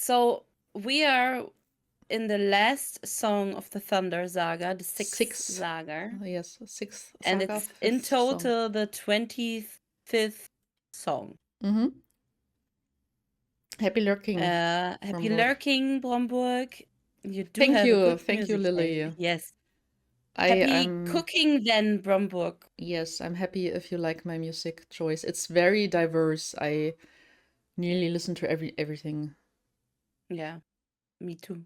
So we are in the last song of the Thunder Saga, the sixth saga. Yes, sixth And saga, it's in fifth song. total the 25th song. Mm-hmm. Happy lurking. Happy Bromburg. lurking, Bromburg. You do Thank have you. a good Thank you, music Lily. taste. Yes. Happy I'm cooking then, Bromburg. Yes, I'm happy if you like my music choice. It's very diverse. I nearly listen to everything. Yeah, me too.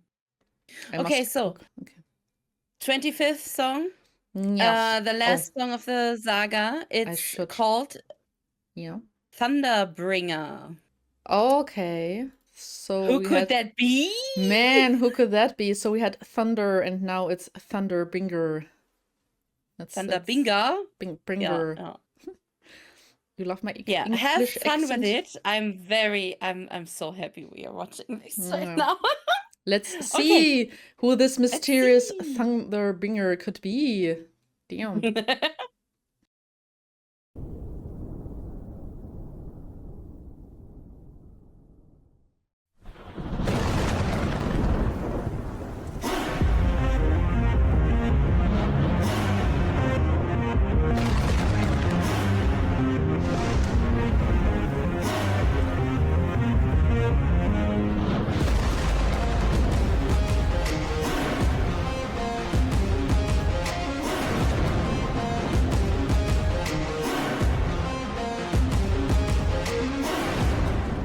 I Okay, must so cook. Okay. 25th song. Yes. The last song of the saga. It's called Thunderbringer. Okay. So who could that be? Man, who could that be? So we had Thunder and now it's Thunderbringer. Thunderbringer? Bringer. Yeah. You love my yeah, English have fun accent? with it. I'm so happy we are watching this right now. Let's see who this mysterious Thunderbringer could be. Damn.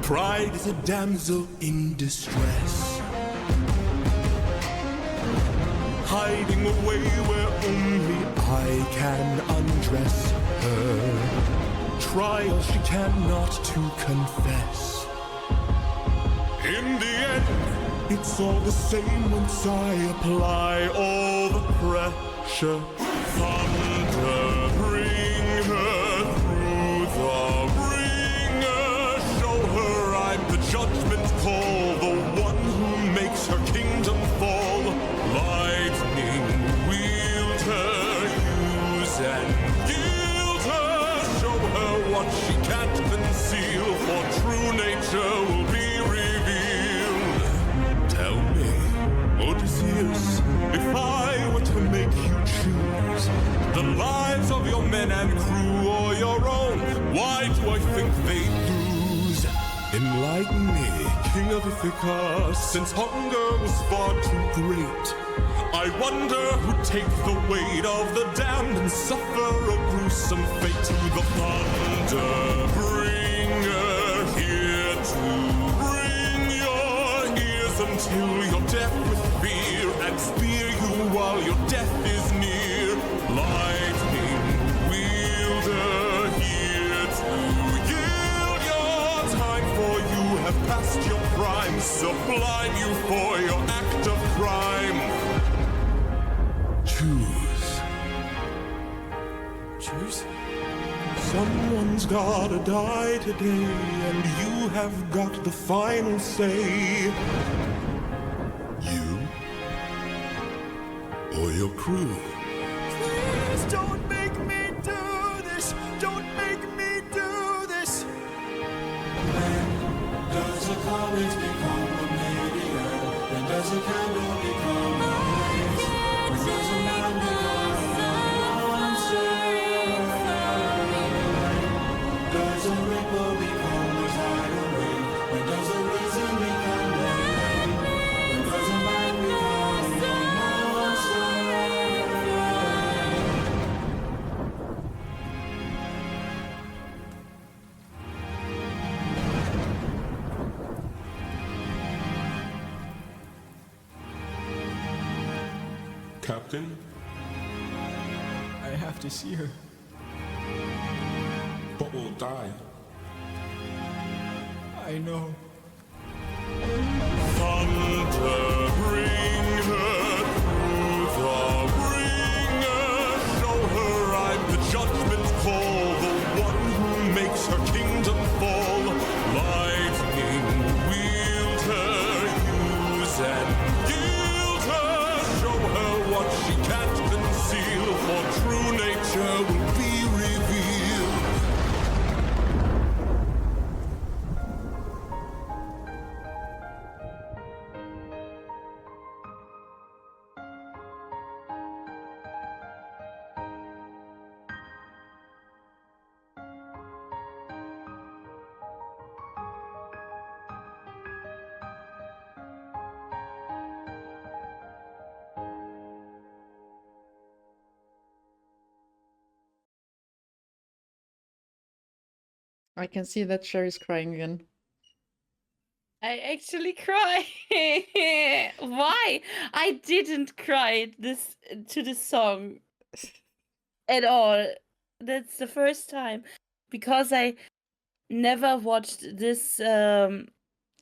Pride is a damsel in distress, hiding away where only I can undress her. Trials she cannot to confess. In the end, it's all the same once I apply all the pressure. Thunder, bring her through the ringer. Show her I'm the judgment call, the one who makes her kingdom fall. Lightning, wield her, use and yield her. Show her what she can't conceal, for true nature will be revealed. Tell me, Odysseus, if I were to make you choose the lives of your men and crew or your own, why do I think they lose? Enlighten me, King of Ithaca, since hunger was far too great. I wonder who'd take the weight of the damned and suffer a gruesome fate. The thunder bringer, here to bring your ears until you're deaf with fear, and spear you while your death is near. Lightning wielder, here to yield your time, for you have passed your prime. Sublime you for your act of crime. Choose. Someone's gotta die today, and you have got the final say. You or your crew. Please don't make me do this. Don't make me do this. When does a comet become a meteor? When does a candle become a blaze? When does a man become a monster? Does a ripple become a tidal wave? When does a reason become a rain? When does a man become a monster? Captain? I have to see her. But we'll die. I know. Thunder, bring her through the ringer. Show her I'm the judgment call, the one who makes her kingdom fall. Lightning, wield her, use and yield her. Show her what she can't conceal, for true nature will be revealed. I can see that Sherry's crying again. I actually cry. Why? I didn't cry to this song at all. That's the first time because I never watched this Cinematic?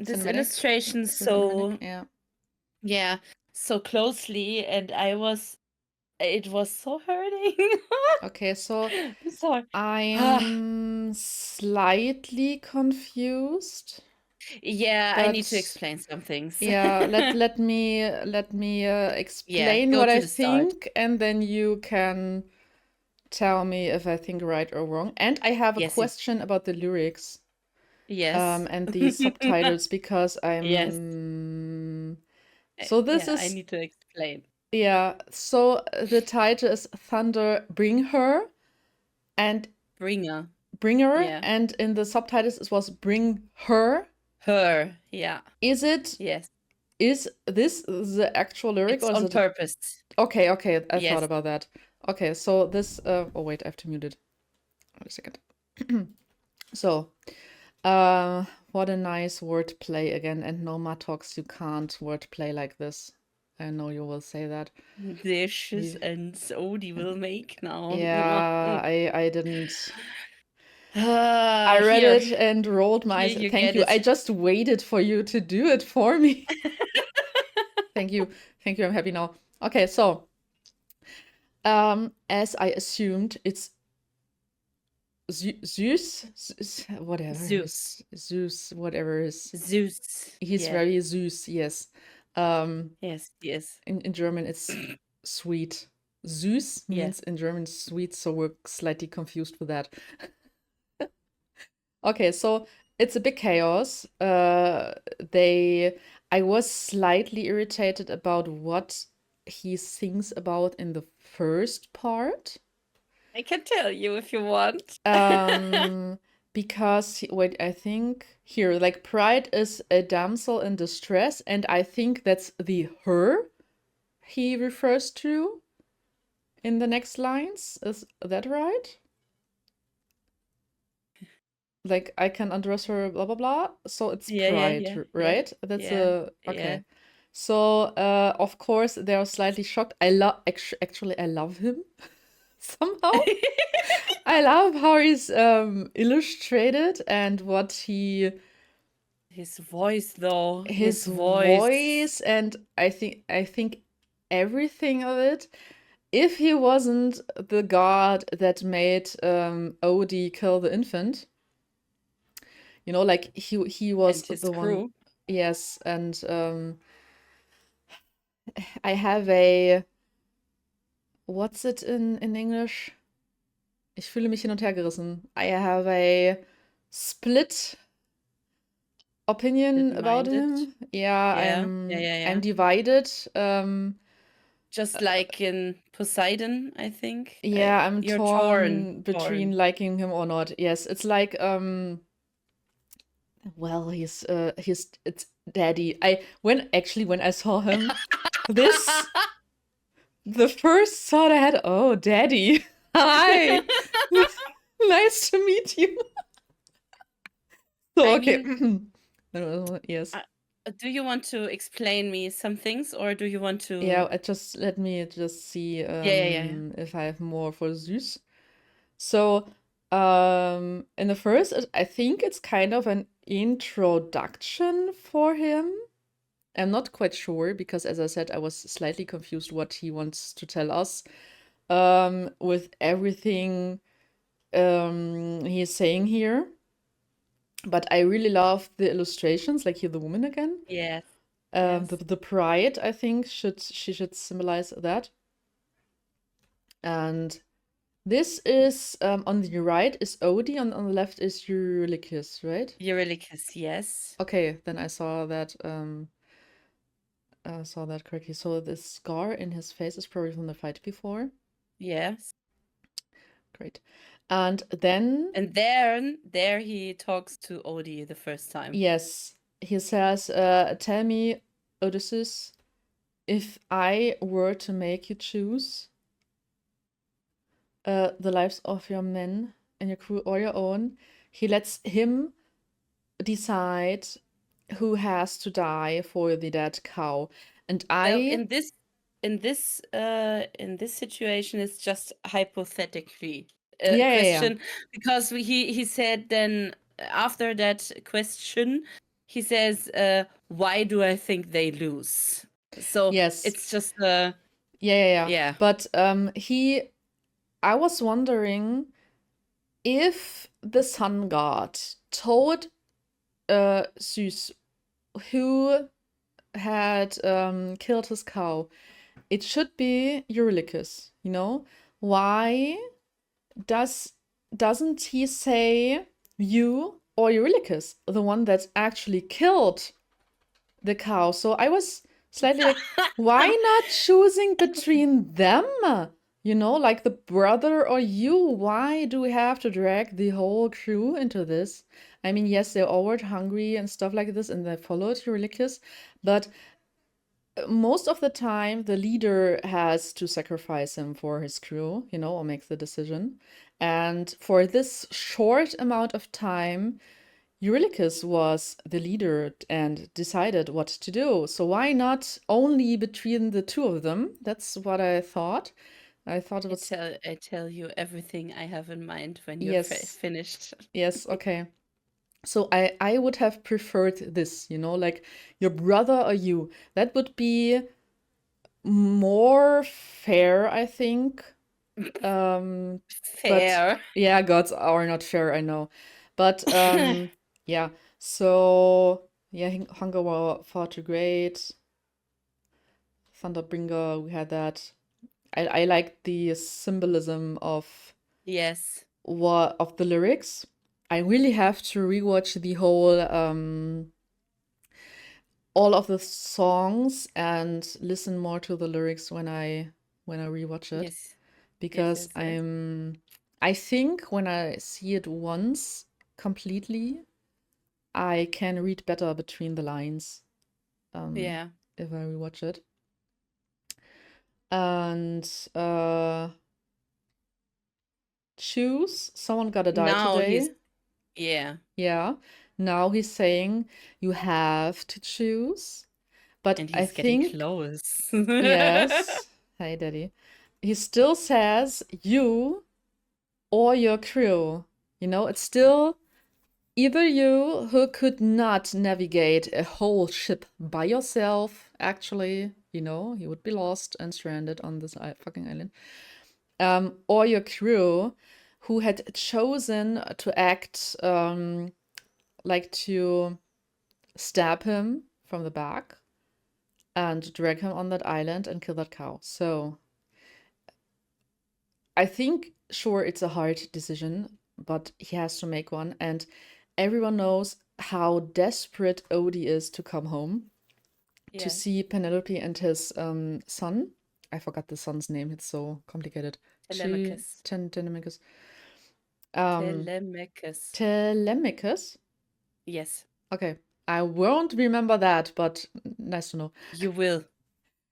illustration so Yeah. yeah, so closely, and it was so hurting. Okay, so I'm sorry. I'm slightly confused. Yeah, I need to But explain some things. yeah, let me explain go what to I the start. think, and then you can tell me if I think right or wrong. And I have a Yes, question about the lyrics yes. and the subtitles because Yes. so this Yeah, I is need to explain. yeah, so the title is Thunder Bring Her and Bringer. Bring Her, Yeah. and in the subtitles it was Bring Her. Her. Yeah. Is it Yes. is this the actual lyric It's or is on it purpose. okay, okay, I thought Yes. about that. Okay, so this oh wait, I have to mute it. Wait a second. So, what a nice wordplay again, and no Matox, you can't wordplay like this. I know you will say that. Dishes We- and Sodi will make now. Yeah, I didn't. Ah, I read here. it and rolled my eyes. Here you Thank get you. it. I just waited for you to do it for me. Thank you. Thank you. I'm happy now. Okay, so as I assumed, it's Zeus, whatever. Zeus. Zeus, whatever is. Zeus. He's Yeah. very Zeus, yes. Yes, yes. In German, it's sweet. Süß Yeah. means in German sweet, so we're slightly confused with that. Okay, so it's a big chaos. I was slightly irritated about what he sings about in the first part. I can tell you if you want. Because wait, I think here, like pride is a damsel in distress, and I think that's the her he refers to in the next lines. Is that right? Like I can undress her, blah blah blah. So it's pride, Yeah. right? That's Yeah. okay. So of course they are slightly shocked. I love actually I love him somehow. I love how he's illustrated and what His voice, though. his voice, and I think everything of it. If he wasn't the god that made Odie kill the infant, you know, like he was And his the one. crew. Yes, and I have a what's it in English? Ich fühle mich hin und her gerissen. I have a split opinion about him. Yeah, I'm divided. Just like in Poseidon, I think. Yeah, I'm You're torn between torn. liking him or not. Yes, it's like well, he's it's daddy. When I saw him this the first thought I had, oh, daddy. Hi. Nice to meet you. So I okay. mean, Yes. do you want to explain me some things, or do you want to? Yeah, let me just see Yeah. if I have more for Süß. So, in the first, I think it's kind of an introduction for him. I'm not quite sure because, as I said, I was slightly confused what he wants to tell us with everything he's saying here. But I really love the illustrations, like here the woman again. Yes. The pride, I think, she should symbolize that. And this is on the right is Odie, on the left is Eurylochus, right? Eurylochus, yes. Okay, then I saw that correctly. So the scar in his face is probably from the fight before. Yes. Great. And then there he talks to Odie the first time. Yes, he says, "Tell me, Odysseus, if I were to make you choose the lives of your men and your crew or your own, he lets him decide who has to die for the dead cow. And Well, I, in this situation, it's just hypothetically a yeah, question, because he said then after that question, he says, "Why do I think they lose?" So yes, it's just yeah. yeah. But I was wondering if the sun god told Zeus who had killed his cow, it should be Eurylochus, you know? Why doesn't he say you or Eurylochus, the one that actually killed the cow? So I was slightly like, why not choosing between them? You know, like the brother or you. Why do we have to drag the whole crew into this? I mean, yes, they're all hungry and stuff like this, and they followed Eurylochus, but most of the time the leader has to sacrifice him for his crew, you know, or make the decision. And for this short amount of time, Eurylochus was the leader and decided what to do. So why not only between the two of them? That's what I thought. I thought it was I tell you everything I have in mind when you're yes, finished. yes, okay. So I would have preferred this, you know, like your brother or you. That would be more fair, I think. But Fair. yeah, gods are not fair, I know. But yeah, so yeah, Hunger War far too great. Thunderbringer, we had that. I like the symbolism of Yes. the lyrics. I really have to rewatch the whole all of the songs and listen more to the lyrics when I rewatch it. Yes. Because Yes. I think when I see it once completely, I can read better between the lines Yeah. if I rewatch it. And choose, someone gotta die Now today. yeah. Yeah. Now he's saying you have to choose. But And I he's getting think, close. yes, hey daddy, he still says you or your crew. You know, it's still either you who could not navigate a whole ship by yourself, actually, you know, you would be lost and stranded on this fucking island, or your crew who had chosen to act like to stab him from the back and drag him on that island and kill that cow. So I think, sure, it's a hard decision, but he has to make one. And everyone knows how desperate Odie is to come home to Yes. see Penelope and his son. I forgot the son's name. It's so complicated. Telemachus. Telemachus. Telemachus. Telemachus? Yes. Okay. I won't remember that, but nice to know. You will.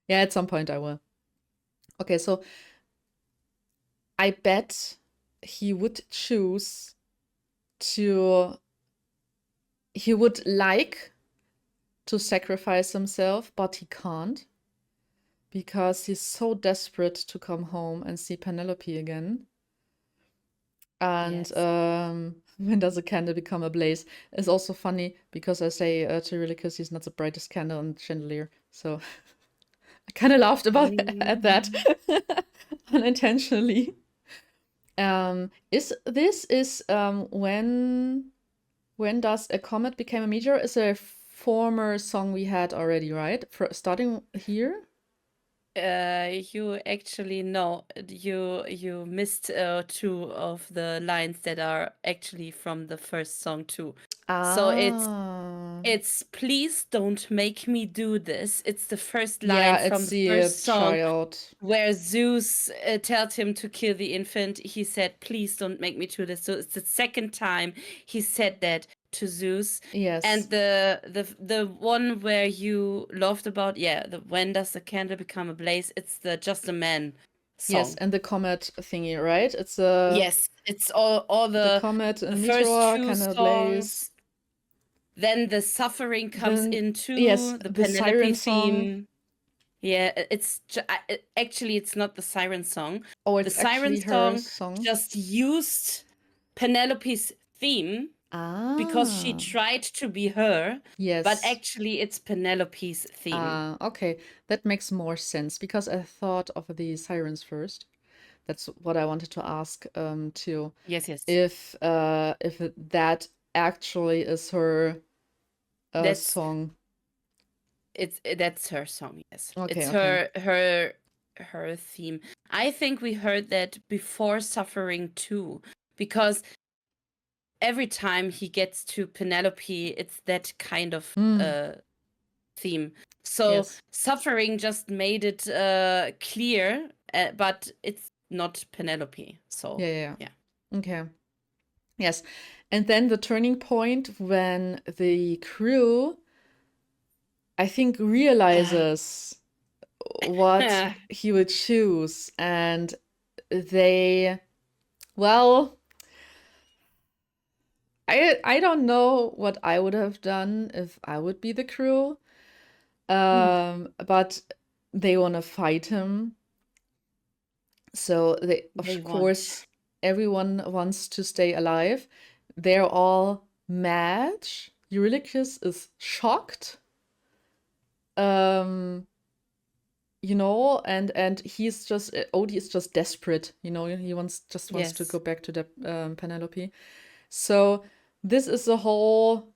Yeah, at some point I will. Okay, so I bet he would choose to. He would like to sacrifice himself, but he can't because he's so desperate to come home and see Penelope again. And Yes. when does a candle become a blaze? It's also funny because I say to Eurylochus he's not the brightest candle on the chandelier. So I kind of laughed about at that unintentionally. Is when does a comet become a meteor? Is a former song we had already, right? Starting here. You actually no, you missed two of the lines that are actually from the first song too. So Ah, it's please don't make me do this. It's the first yeah, line from it's the the first song child. where Zeus tells him to kill the infant. He said, "Please don't make me do this." So it's the second time he said that to Zeus. Yes. And the one where you laughed about, yeah, the when does the candle become a blaze? It's the just a man Yes, song. and the comet thingy, right? It's a Yes, it's all the the comet and first meteor two kind of lays. songs. Then the suffering comes Then yes, into the the Penelope siren song. theme. Yeah, actually it's not the siren song. Oh, The it's siren actually her song song. just used Penelope's theme because she Ah, tried to be her, but yes. actually it's Penelope's theme. Ah, okay. That makes more sense because I thought of the sirens first. That's what I wanted to ask too. Yes, yes. If that actually is her That's song. that's her song, yes. Okay, It's okay. her theme. I think we heard that before Suffering too, because every time he gets to Penelope, it's that kind of theme. So Yes. Suffering just made it clear, but it's not Penelope. So Yeah. yeah. Okay. Yes. And then the turning point when the crew, I think, realizes what he would choose, and they, well, I don't know what I would have done if I would be the crew. But they want to fight him. So they, They of want. course, everyone wants to stay alive. They're all mad. Eurylochus is shocked. You know, and he's just Odie is just desperate. You know, he wants to go Yes. back to the Penelope. So this is a whole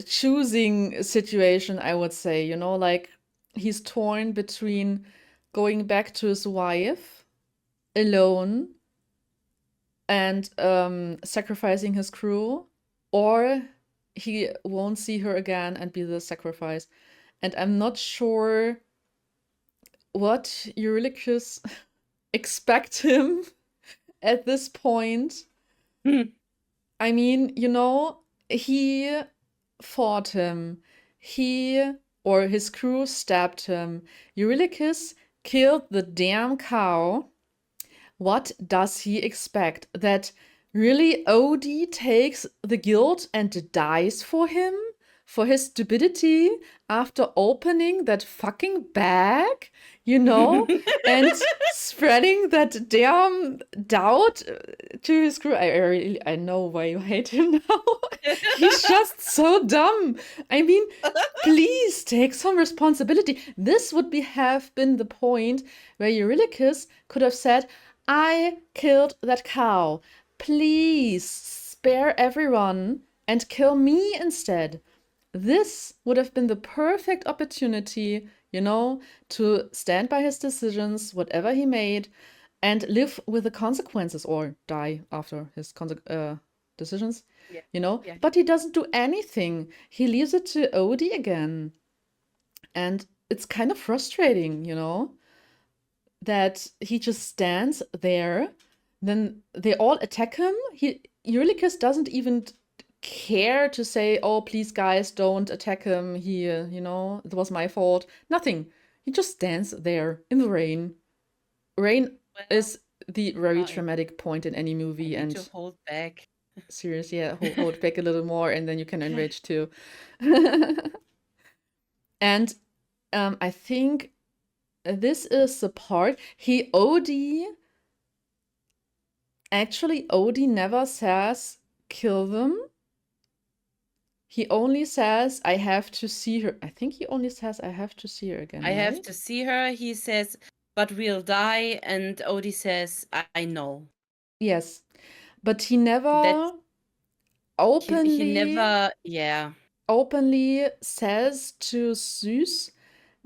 choosing situation, I would say. You know, like he's torn between going back to his wife alone and sacrificing his crew, or he won't see her again and be the sacrifice. And I'm not sure what Eurylochus expect him at this point. I mean, you know, he fought him. He or his crew stabbed him. Eurylochus killed the damn cow. What does he expect? That really Odie takes the guilt and dies for him? For his stupidity after opening that fucking bag, you know, and spreading that damn doubt to his crew. I know why you hate him now. He's just so dumb. I mean, please take some responsibility. This would have been the point where Eurylochus could have said, I killed that cow. Please spare everyone and kill me instead. This would have been the perfect opportunity, you know, to stand by his decisions, whatever he made, and live with the consequences or die after his decisions, Yeah. you know. Yeah. But he doesn't do anything. He leaves it to Odie again. And it's kind of frustrating, you know, that he just stands there. Then they all attack him. Eurylochus doesn't even care to say, oh, please, guys, don't attack him. You know, it was my fault. Nothing. He just stands there in the rain. Rain is the very traumatic point in any movie. I need And to hold back. seriously, yeah, hold back a little more, and then you can enrage too. And I think this is the part Odie never says kill them. He only says, I have to see her. I think he only says, I have to see her again. I have right? to see her. He says, but we'll die. And Odie says, I know. Yes. But he never That's openly he never, yeah. openly says to Zeus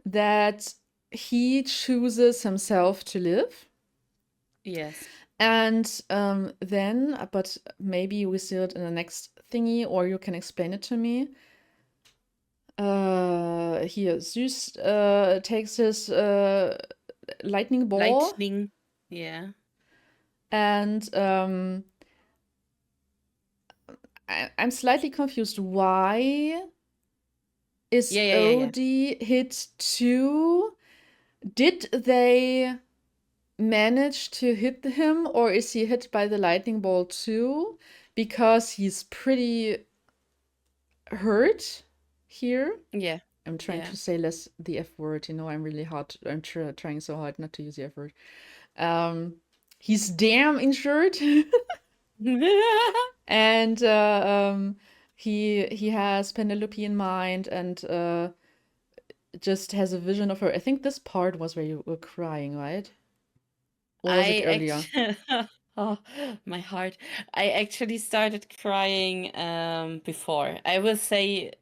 that he chooses himself to live. Yes. And then, but maybe we see it in the next thingy, or you can explain it to me. Here, Zeus takes his lightning ball. Lightning. Yeah. And I'm slightly confused. Why is Yeah. Odie hit 2? Did they manage to hit him, or is he hit by the lightning bolt too? Because he's pretty hurt here. Yeah. I'm trying Yeah. to say less the F word, I'm really hard. I'm trying so hard not to use the F word. He's damn injured. And he has Penelope in mind, and just has a vision of her. I think this part was where you were crying, right? Or was it I earlier? actually, oh, my heart. I actually started crying before. I will say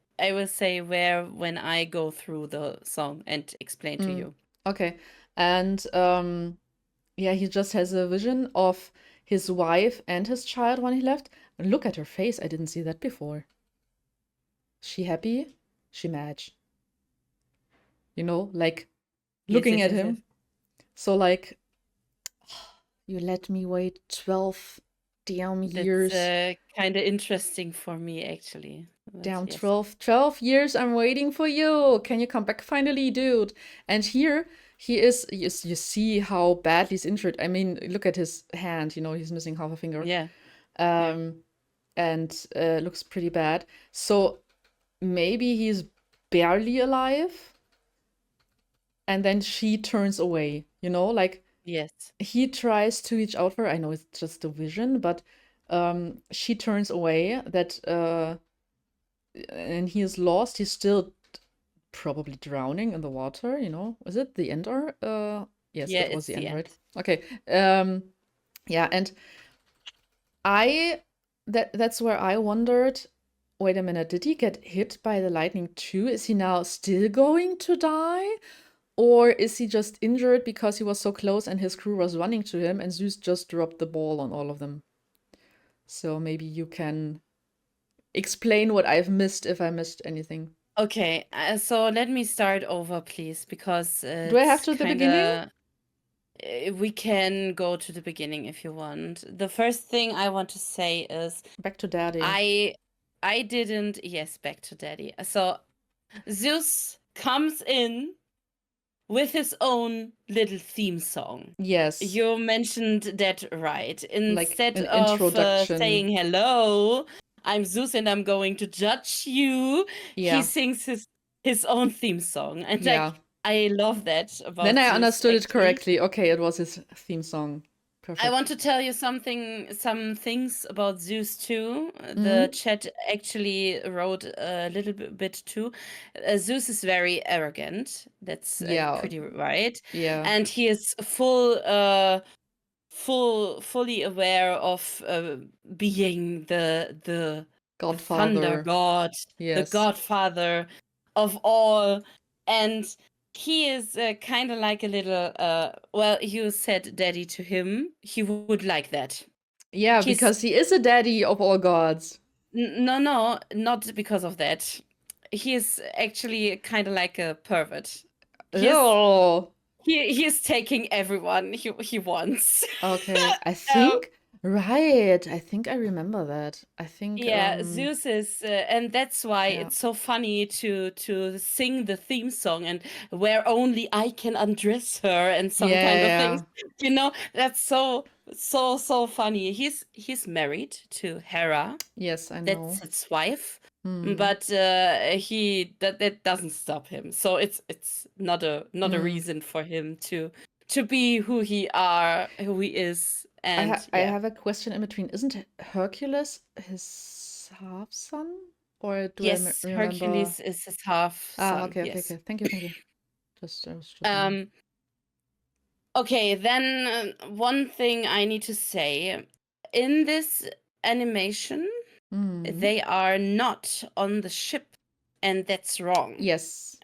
where when I go through the song and explain to you. Okay. And yeah, he just has a vision of his wife and his child when he left. Look at her face. I didn't see that before. She happy? She mad. Like Yes, looking yes, at yes, yes. him. So like, you let me wait 12 damn years. That's kind of interesting for me actually. But Damn, yes. 12 years I'm waiting for you. Can you come back finally, dude? And here he is. You see how badly he's injured. I mean, look at his hand. He's missing half a finger. Yeah. Yeah. And looks pretty bad. So maybe he's barely alive. And then she turns away, like Yes. he tries to reach out for her. I know it's just a vision, but she turns away and he is lost. He's still probably drowning in the water, Was it the end or yes, Yeah, it was it's the the end, right? end. Okay. Yeah, and that's where I wondered, wait a minute, did he get hit by the lightning too? Is he now still going to die? Or is he just injured because he was so close and his crew was running to him and Zeus just dropped the ball on all of them? So maybe you can explain what I've missed if I missed anything. Okay, so let me start over, please, because Do I have it's to the beginning? kind of. We can go to the beginning if you want. The first thing I want to say is Back to daddy. I didn't. Yes, back to daddy. So Zeus comes in with his own little theme song. Yes. You mentioned that right. Like Instead an of introduction. saying hello, I'm Zeus and I'm going to judge you, he Yeah. sings his own theme song. And Yeah. like I love that about Then I Zeus, understood it actually. correctly. Okay, it was his theme song. Perfect. I want to tell you some things about Zeus too. The Mhm. chat actually wrote a little bit too. Zeus is very arrogant. That's Yeah. pretty right. Yeah. And he is fully aware of being the thunder Godfather. god, the Yes. godfather of all, and he is kind of like a little well, you said daddy to him. He would like that. Yeah, He's because he is a daddy of all gods. no, not because of that. He is actually kind of like a pervert. Oh. He is taking everyone he wants. Okay, I Um, think right. I think I remember that. I think Yeah, Zeus is, and that's why yeah. it's so funny to sing the theme song and where only I can undress her and some kind of things. That's so funny. He's married to Hera. Yes, I know. That's his wife, Hmm. but that doesn't stop him. So it's not a reason for him to be who he is. And I yeah. have a question in between. Isn't Hercules his half son? Or do Yes, I remember? Hercules is his half son. Okay, okay, Yes. okay. Thank you, thank you. I was just Okay, then one thing I need to say. In this animation, they are not on the ship, and that's wrong. Yes.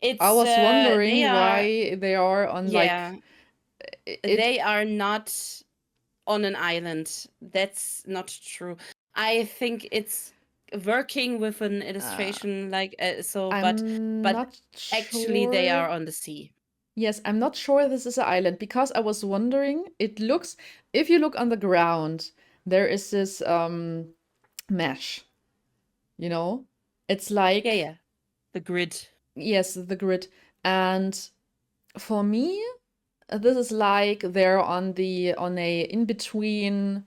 It's I was wondering they are why they are on yeah, it. they are not on an island. That's not true. I think it's working with an illustration like so, but not actually they sure. are on the sea. Yes, I'm not sure this is an island because I was wondering, it looks, if you look on the ground, there is this mesh, It's like, Yeah, the grid. yes, the grid. And for me, this is like they're on a in-between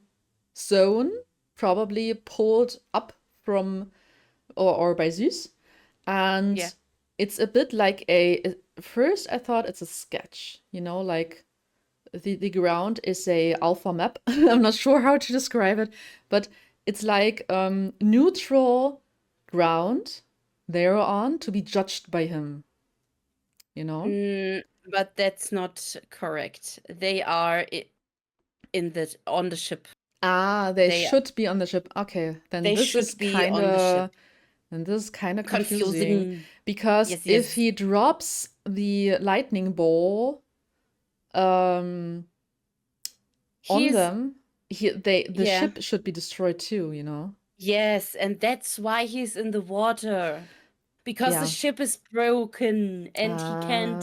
zone, probably pulled up from or by Zeus. And Yeah. it's a bit like first I thought it's a sketch, like the ground is a alpha map. I'm not sure how to describe it, but it's like neutral ground they're on to be judged by him, But that's not correct. They are on the ship. They They should be on the ship. Okay, then this is should be on the ship. kind of confusing Confusing. because Yes, if yes. he drops the lightning ball on He's them, the yeah. ship should be destroyed too, Yes, and that's why he's in the water. Because the Yeah. ship is broken and he can't.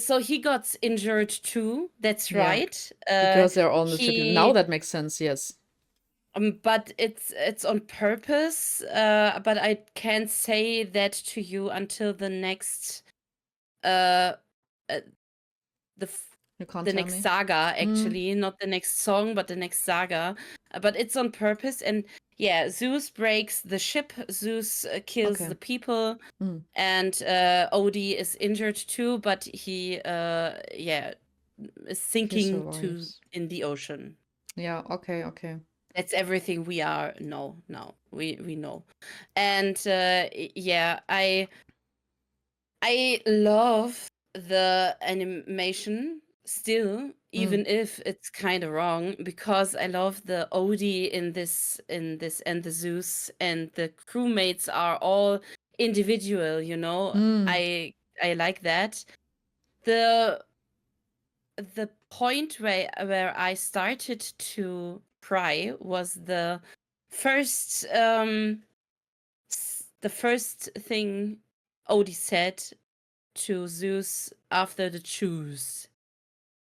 So he got injured too. That's Yeah. right. Because they're all on the ship. Now He that makes sense, yes. but it's on purpose. But I can't say that to you until the next uh, the You can't the tell next me. saga, actually, not the next song, but the next saga. But it's on purpose, and yeah, Zeus breaks the ship. Zeus kills Okay. the people, Mm. and Odie is injured too, but he is sinking survives. in the ocean. Yeah, okay. That's everything we are. No, we know, and yeah, I love the animation still, even if it's kind of wrong, because I love the Odie in this and the Zeus, and the crewmates are all individual, I like that. The point where I started to cry was the first thing Odie said to Zeus after the choose.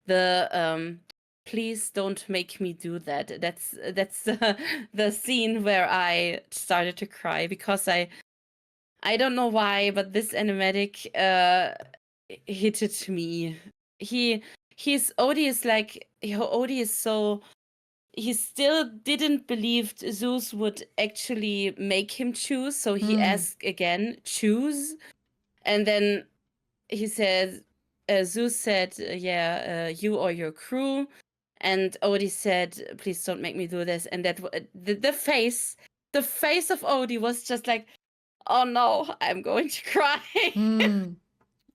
The please don't make me do that. That's the scene where I started to cry, because I don't know why, but this animatic hit me. Odie is so, he still didn't believe Zeus would actually make him choose, so he asked again, choose, and then he said, Zeus said, you or your crew, and Odie said, please don't make me do this, and that the face of Odie was just like, oh no, I'm going to cry.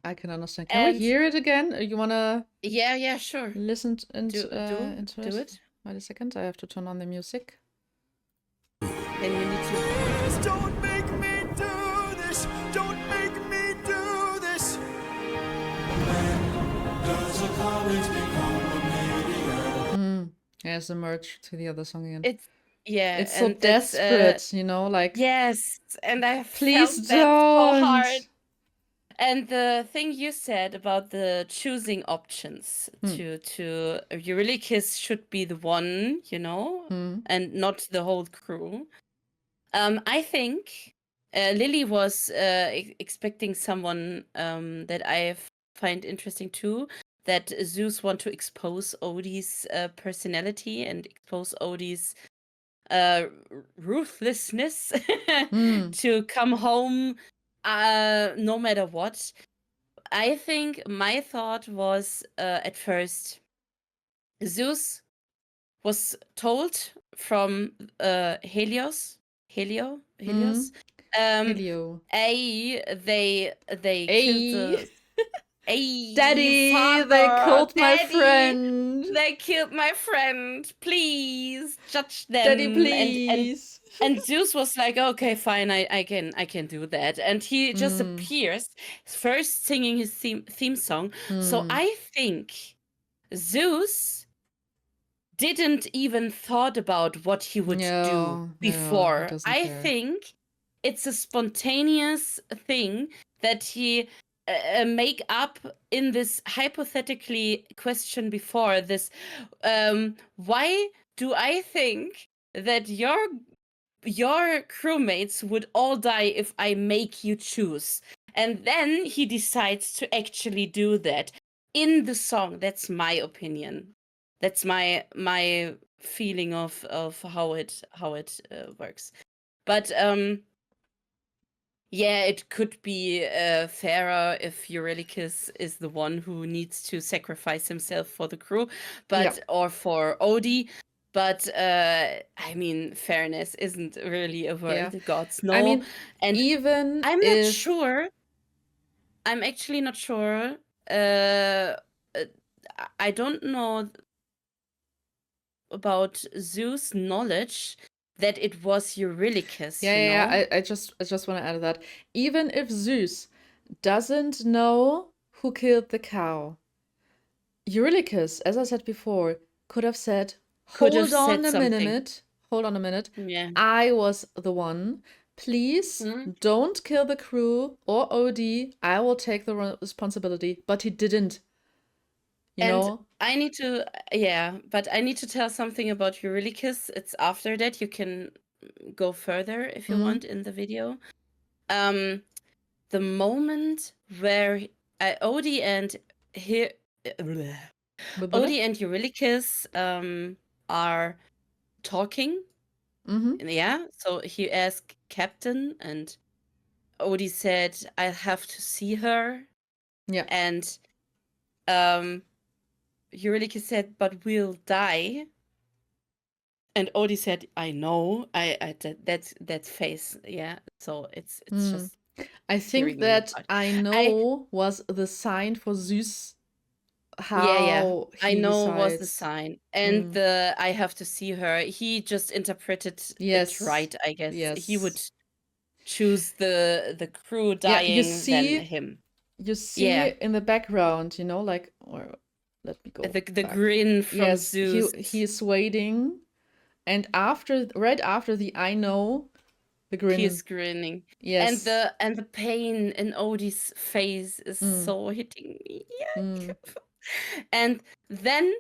I can understand. Can we hear it again? You wanna Yeah, sure. listen Do into it. Wait a second, I have to turn on the music. Then you need to. Please don't make me do this. Don't make me do this. When does a comet become a meteor? There's the merge to the other song again. It's so desperate, like, yes, and I please felt that so hard. don't. And the thing you said about the choosing options to Eurylochus should be the one, and not the whole crew. I think Lily was expecting someone that I find interesting too, that Zeus want to expose Odie's personality and expose Odie's ruthlessness to come home no matter what. I think my thought was at first, Zeus was told from Helios. Helio. They killed the Daddy, father, they killed my Daddy, friend. They killed my friend. Please judge them. Daddy, please. And Zeus was like, okay, fine, I can do that. And he just appears, first singing his theme song. So I think Zeus didn't even thought about what he would do before. I think it's a spontaneous thing that he make up in this hypothetically question before this. Why do I think that your crewmates would all die if I make you choose? And then he decides to actually do that. in the song. That's my opinion. That's my feeling of how it works. But yeah, it could be fairer if Eurylochus is the one who needs to sacrifice himself for the crew, Yeah, or for Odie. But I mean, fairness isn't really a word yeah. the gods I know, mean, and even I'm not if sure. I'm actually not sure. Uh, uh, I don't know about Zeus' knowledge that it was Eurylochus. yeah, You yeah, know, yeah, I just want to add that even if Zeus doesn't know who killed the cow, Eurylochus, as I said before, could have said, could have "Hold said on a something. minute, hold on a minute. Yeah. I was the one. Please Hmm? don't kill the crew or OD. I will take the responsibility." But he didn't, you And know? I need to, yeah, but I need to tell something about Eurylochus. It's after that. You can go further if you Mm, want in the video. Um, the moment where Odie and he, bleh. Bubble? Odie and Eurylochus are talking. Mm-hmm. Yeah, so he asked Captain, and Odie said, "I have to see her," Yeah. and um, Eurylochus said, "But we'll die." And Odie said, "I know." I that face, yeah. So it's Mm. just I tearing think me that apart. I I know was the sign for Zeus Yeah, how I he know was the decides. sign, and Mm. the "I have to see her." He just interpreted it Yes. right, I guess. He would Yes. choose the crew Yeah, dying than him. you see Yeah, in the background, like, or let me go the back. grin from Yes, Zeus. he's waiting, and right after the "I know," the He grin. is grinning, and Yes. the pain in Odie's face is Mm, so hitting me. mm, Yeah. And then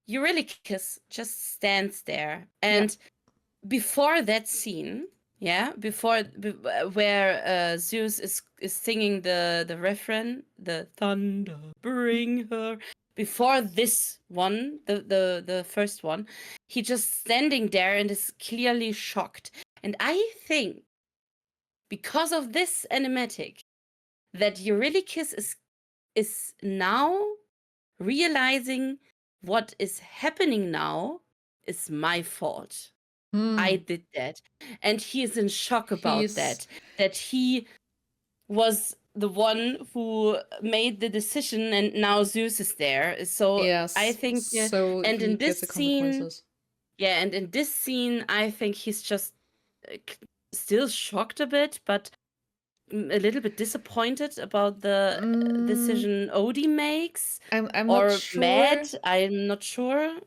Eurylochus just stands there, yeah. and before that scene, yeah, where Zeus is singing the refrain, the thunder bring her. Before this one, the first one, he just standing there and is clearly shocked. And I think because of this animatic, that Eurylochus is now realizing what is happening now is my fault. I Mm. did that. And he is in shock about He's that he was the one who made the decision and now Zeus is there. So I Yes, think, so and he in this gets the scene, consequences. yeah, and in this scene, I think he's just still shocked a bit, but a little bit disappointed about the Mm, decision Odie makes, I'm not or mad. sure. I'm not sure.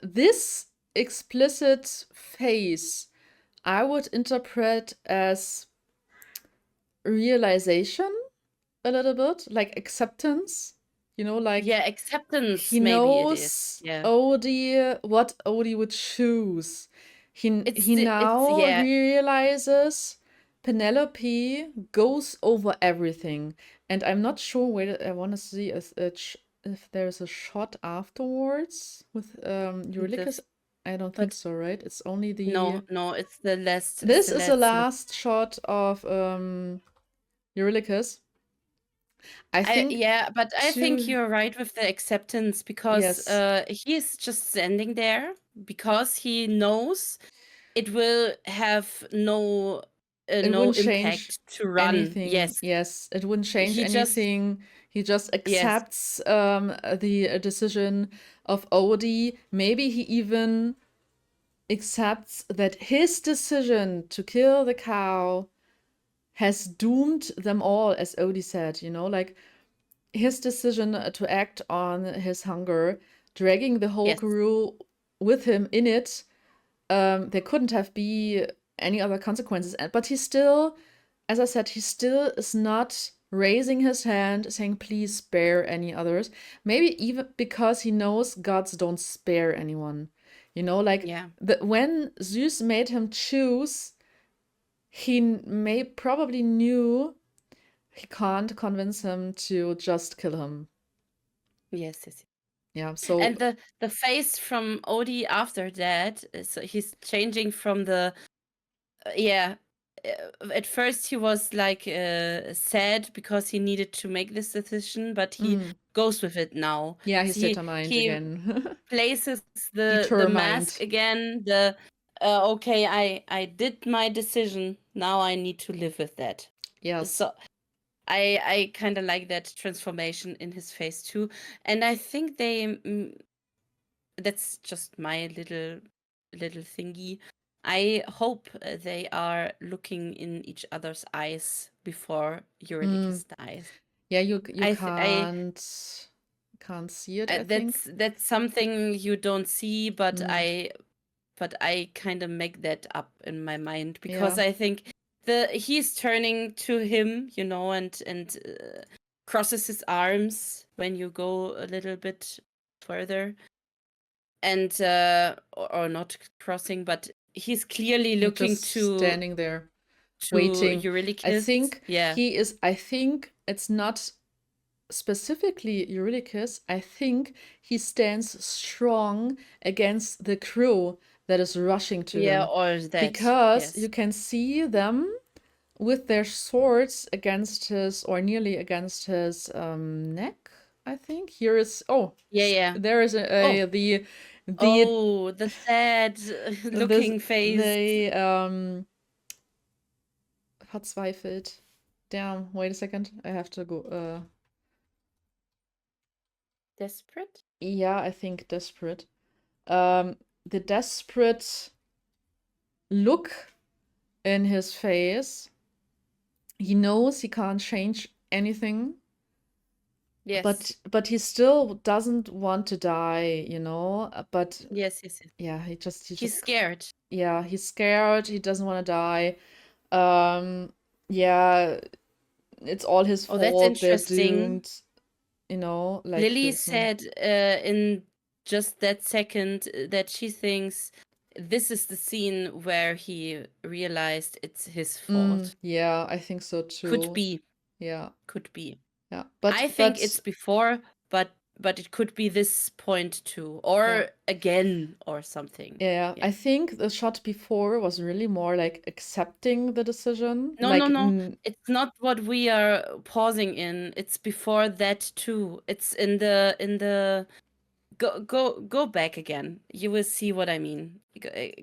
This explicit face I would interpret as realization a little bit, like acceptance. Like Yeah, acceptance, he maybe it is. knows Yeah. Odie, what Odie would choose. He It's now yeah, realizes Penelope goes over everything, and I'm not sure whether I want to see if there's a shot afterwards with the Eurylochus. I don't think but so, right? It's only no, the. no, it's the last This is the look. last shot of Eurylochus. I think Yeah, but I think to you're right with the acceptance because yes, he is just standing there because he knows it will have it no wouldn't change impact to run. anything. Yes. Yes, it wouldn't change He just anything. He just yes, accepts the decision of Odie. Maybe he even accepts that his decision to kill the cow has doomed them all, as Odie said, like his decision to act on his hunger, dragging the whole yes, crew with him in it. There couldn't have been any other consequences. But he still, as I said, he still is not raising his hand saying, "Please spare any others." Maybe even because he knows gods don't spare anyone. Like yeah. when Zeus made him choose, he may probably knew he can't convince him to just kill him. Yes, yes. Yeah, so And the face from Odie after that, so he's changing from the yeah. At first he was like sad because he needed to make this decision, but he goes with it now. yeah, he's So determined he again. places the mask Determined. again. Okay, I did my decision. Now I need to live with that. Yes. So I kind of like that transformation in his face too, and I think that's just my little thingy. I hope they are looking in each other's eyes before Eurydice dies. Yeah, you I th- I can't see it, I think. that's something you don't see, but Mm. I kind of make that up in my mind because Yeah. I think he's turning to him, and crosses his arms when you go a little bit further, and or not crossing, but he's clearly He's looking just to standing there waiting. I Eurydice. think Yeah, I think it's not specifically Eurydice. I think he stands strong against the crew that is rushing to yeah, him. or that. Because Yes. you can see them with their swords against his, or nearly against his neck, I think. Here is, Yeah. there is the The sad looking face. the verzweifelt. Damn, wait a second. I have to go. Desperate? Yeah, I think desperate. The desperate look in his face. He knows he can't change anything. Yes. But he still doesn't want to die, But Yes. yeah, He's scared. yeah, he's scared. He doesn't want to die. Yeah, it's all his Oh, that's fault. They're interesting. doomed, like Lily this. said in just that second that she thinks this is the scene where he realized it's his fault. Yeah, I think so too. Could be. Yeah. Could be. Yeah. I think it's before, but it could be this point too, or again, or something. Yeah, I think the shot before was really more like accepting the decision. No, like, no. It's not what we are pausing in. It's before that too. It's in the go back again. You will see what I mean.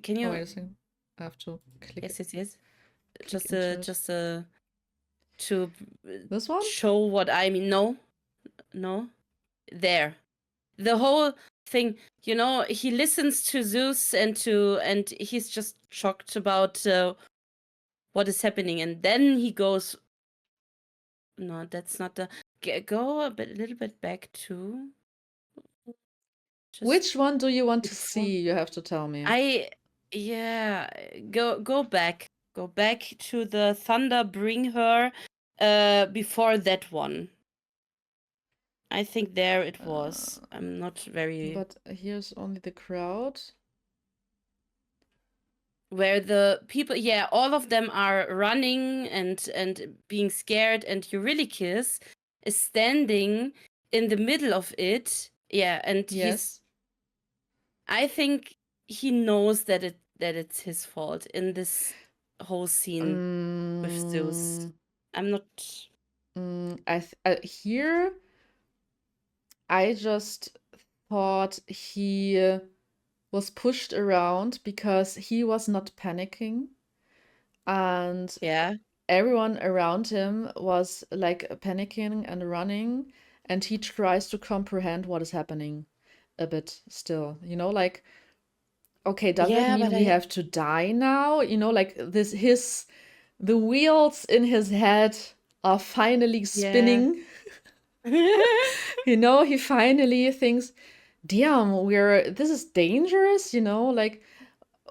Can you? Oh, wait a second. I have to click. Yes. Click Just to this one? show what I mean. No. There. The whole thing, he listens to Zeus and he's just shocked about what is happening, and then he goes. No, that's not the. Go a little bit back to. Which one do you want to before. see? You have to tell me. Go back. Go back to the thunder. Bring her. Before that one. I think there it was. I'm not very. But here's only the crowd. Where the people, all of them are running and being scared, and Eurylochus is standing in the middle of it. Yeah, and Yes. I think he knows that it's his fault in this whole scene with Zeus. I'm not. Here, I just thought he was pushed around because he was not panicking, and everyone around him was like panicking and running, and he tries to comprehend what is happening a bit still, like, okay, does that mean we have to die now? Like the wheels in his head are finally spinning. He finally thinks, damn, this is dangerous, like,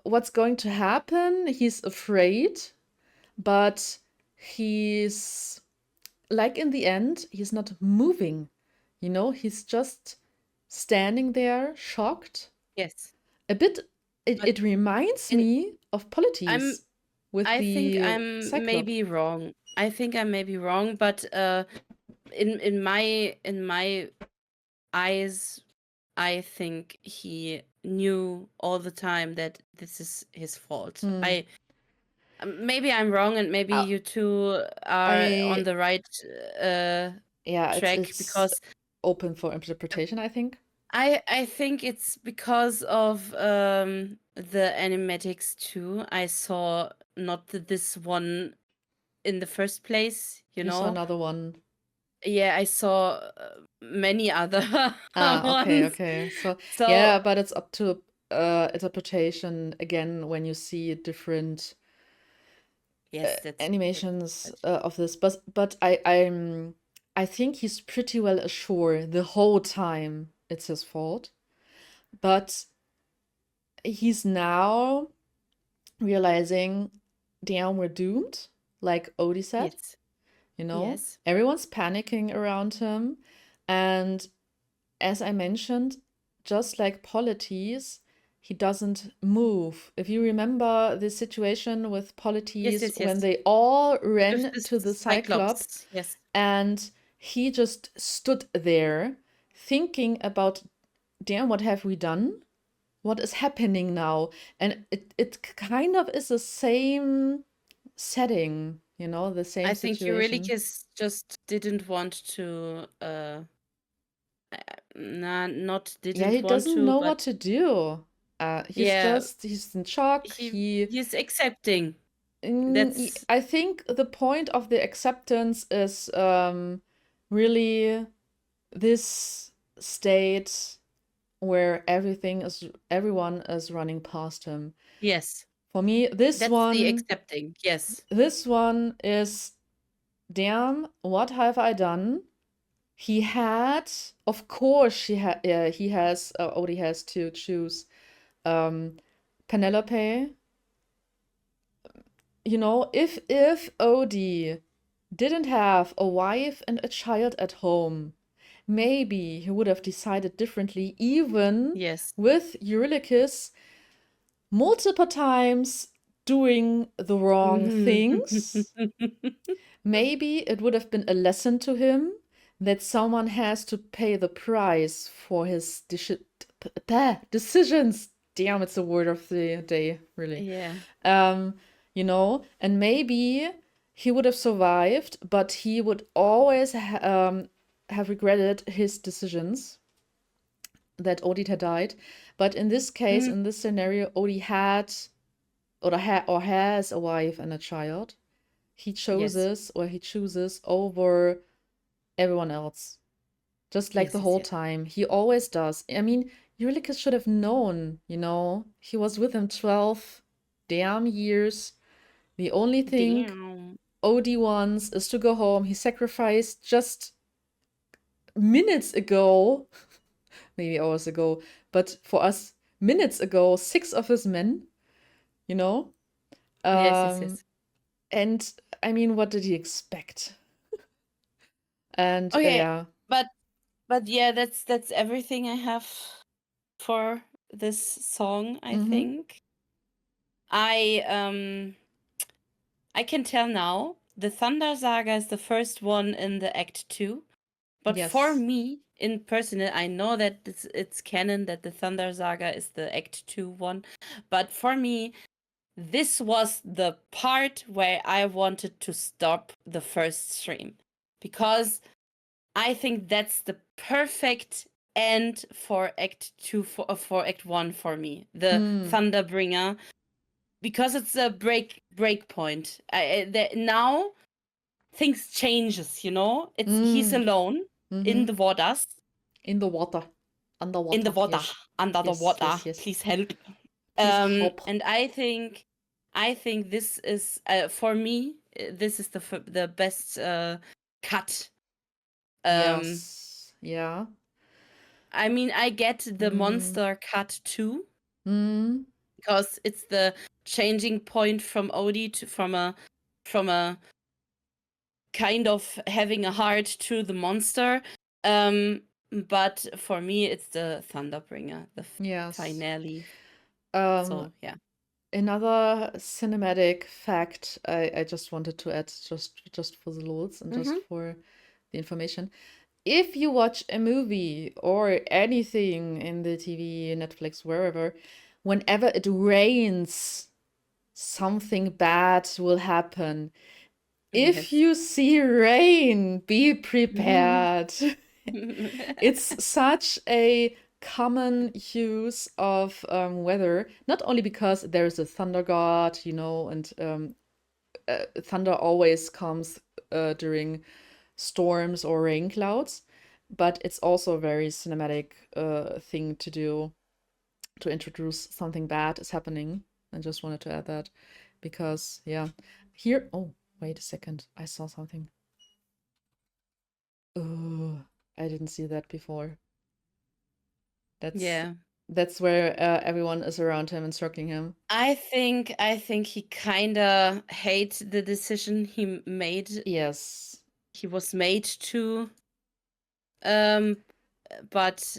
what's going to happen? He's afraid, but he's, like, in the end, he's not moving, he's just standing there, shocked. Yes. A bit, it reminds me of Polites with I think I'm Cyclops. maybe wrong. I think I may be wrong, but in my eyes, I think he knew all the time that this is his fault. Hmm. Maybe I'm wrong, and maybe Uh, you two are on I the right yeah, track, it's because open for interpretation, I think. I think it's because of the animatics too. I saw not this one in the first place, you You saw know. another one. Yeah, I saw many other Ah, okay, ones. okay. So So yeah, but it's up to interpretation again when you see different yes, that's animations right. of this. But I think he's pretty well assured the whole time it's his fault. But he's now realizing, damn, we're doomed, like Odie said. Yes, You know, yes, everyone's panicking around him, and as I mentioned, just like Polites, he doesn't move. If you remember the situation with yes, Polites yes, when yes. they all With ran this to the Cyclop Cyclops, yes, and he just stood there thinking about, damn, what have we done? What is happening now? And it kind of is the same setting, you know, the same I think situation. Eurylochus just didn't want to. Nah, not Yeah, he didn't want doesn't to, know but what to do. yeah, He's in shock. he's accepting. That's I think the point of the acceptance is really this state where everyone is running past him. yes, For me, that's the accepting. Yes. this one is, damn, what have I done? He had, of course, he has, Odie has to choose Penelope. You know, if Odie didn't have a wife and a child at home, maybe he would have decided differently, even Yes. with Eurylochus multiple times doing the wrong things. Maybe it would have been a lesson to him that someone has to pay the price for his decisions. Damn, it's the word of the day, really. Yeah. Um, you know, and maybe he would have survived, but he would always have regretted his decisions that Odie had died. But in this case, Mhm. in this scenario, Odie had or has a wife and a child. He Yes. chooses over everyone else. Just like Yes, the yes, whole yes. time. He always does. I mean, Eurylochus should have known, you know. He was with him 12 damn years. The only thing Damn. Odie wants is to go home. He sacrificed just minutes ago, maybe hours ago, but for us, minutes ago, 6 of his men, you know? Yes, yes, Um, yes. and I mean, what did he expect? And Okay, yeah. but yeah, that's everything I have for this song, I Mm-hmm. think. I I can tell now the Thunder Saga is the first one in the Act 2. But for Yes. me, in personal, I know that it's canon that the Thunder Saga is the Act 2 one. But for me, this was the part where I wanted to stop the first stream. Because I think that's the perfect end for Act 2, for Act 1 for me. The Mm. Thunderbringer. Because it's a break point. Now things changes, you know? He's Mm. alone in Mm-hmm. the waters. In the water. In the Underwater. water, Yes. under the Yes. water. Yes. Yes. Please help. Please help. And I think this is for me. This is the best cut. Um, Yes. Yeah. I mean, I get the Mm. monster cut too, Mm. because it's the changing point from Odie to from a kind of having a heart to the monster. But for me, it's the Thunderbringer, the Yes. finale. Um, So yeah. Another cinematic fact I just wanted to add just for the lulz and just Mm-hmm. for the information. if you watch a movie or anything in the TV, Netflix, wherever, whenever it rains, something bad will happen. If Yes. you see rain, be prepared. It's such a common use of weather, not only because there's a thunder god, and thunder always comes during storms or rain clouds, but it's also a very cinematic thing to do to introduce something bad is happening. I just wanted to add that because, yeah, here. Oh, wait a second. I saw something. Oh, I didn't see that before. That's Yeah. that's where everyone is around him and circling him. I think he kinda hates the decision he made. Yes. He was made to. Um, but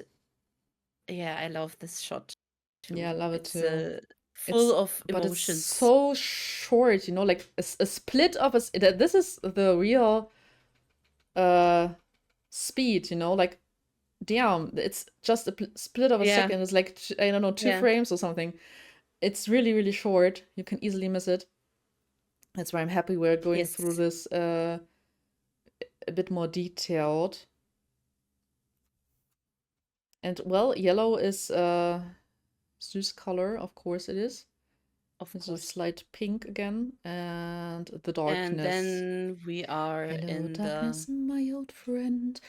yeah, I love this shot too. Yeah, I love it It's too. full of But it's emotions. so short, like a split of this is the real speed, like damn, it's just a split of a Yeah. second. It's like, I don't know, 2 Yeah. frames or something. It's really, really short. You can easily miss it. That's why I'm happy we're going Yes. through this a bit more detailed. And well, yellow is Zeus color, of course it is. Of There's a course. slight pink again, and the darkness. And then we are Hello, in darkness, my old friend.